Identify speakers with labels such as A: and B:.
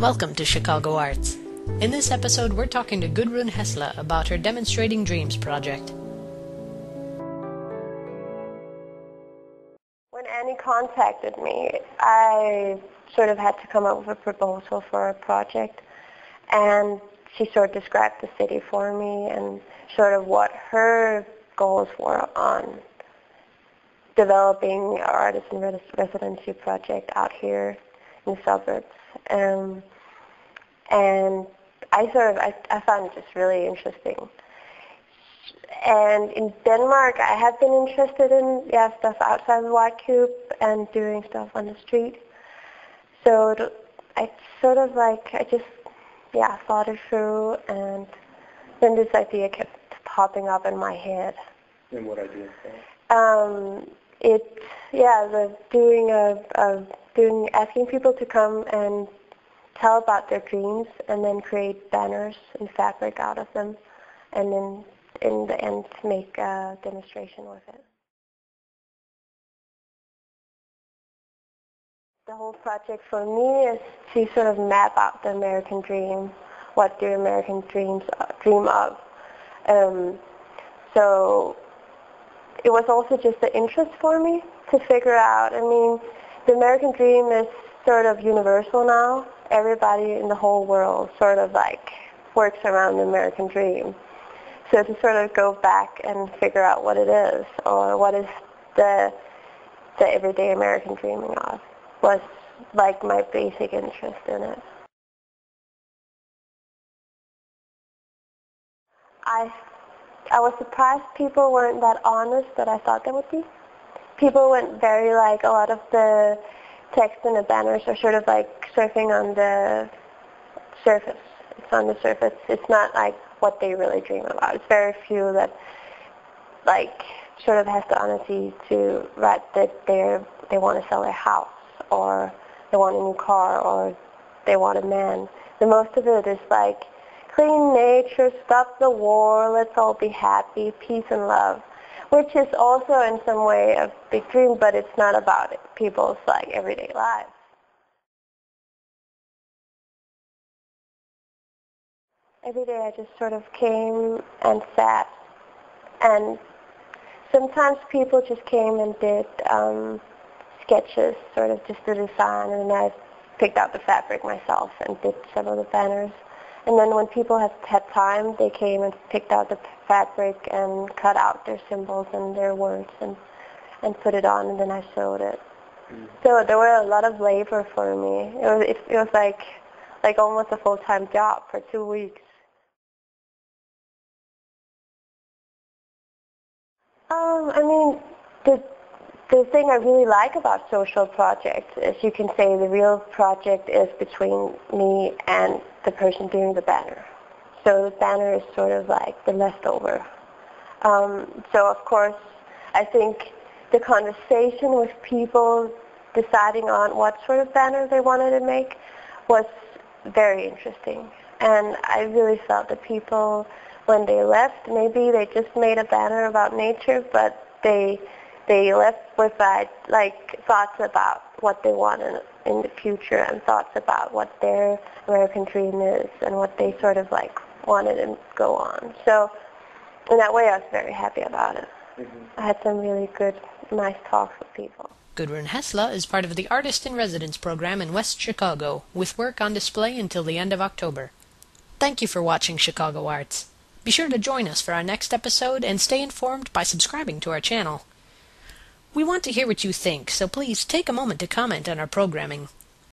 A: Welcome to Chicago Arts. In this episode, we're talking to Gudrun Hasle about her Demonstrating Dreams project.
B: When Annie contacted me, I sort of had to come up with a proposal for a project, and she sort of described the city for me and sort of what her goals were on developing our artist in residency project out here in the suburbs. And I found it just really interesting. And in Denmark, I have been interested in stuff outside the White Cube and doing stuff on the street. So I just thought it through, and then this idea kept popping up in my head.
C: And what idea is that?
B: Asking people to come and tell about their dreams, and then create banners and fabric out of them, and then in the end make a demonstration with it. The whole project for me is to sort of map out the American dream. What do American dream of? So it was also just an interest for me to figure out. I mean, the American dream is sort of universal now. Everybody in the whole world sort of like works around the American dream. So to sort of go back and figure out what it is, or what is the everyday American dreaming of, was like my basic interest in it. I was surprised people weren't that honest that I thought they would be. People went very a lot of the text in the banners are sort of like surfing on the surface. It's on the surface. It's not like what they really dream about. It's very few that sort of has the honesty to write that they want to sell their house, or they want a new car, or they want a man. The most of it is like clean nature, stop the war, let's all be happy, peace and love, which is also in some way a big dream, but it's not about people's everyday lives. Every day I just sort of came and sat, and sometimes people just came and did sketches, sort of just to design, and then I picked out the fabric myself and did some of the banners. And then when people had time, they came and picked out the fabric and cut out their symbols and their words and put it on, and then I sewed it. So there were a lot of labor for me. It was like almost a full-time job for 2 weeks. I mean, the thing I really like about social projects is, you can say, the real project is between me and the person doing the banner. So the banner is sort of like the leftover. So of course, I think the conversation with people deciding on what sort of banner they wanted to make was very interesting. And I really felt that people, when they left, maybe they just made a banner about nature, but they left with thoughts about what they want in the future, and thoughts about what their American dream is, and what they sort of wanted to go on. So in that way, I was very happy about it. I had some really good, nice talks with people.
A: Gudrun Hasle is part of the Artist in Residence program in West Chicago, with work on display until the end of October. Thank you for watching Chicago Arts. Be sure to join us for our next episode, and stay informed by subscribing to our channel. We want to hear what you think, so please take a moment to comment on our programming.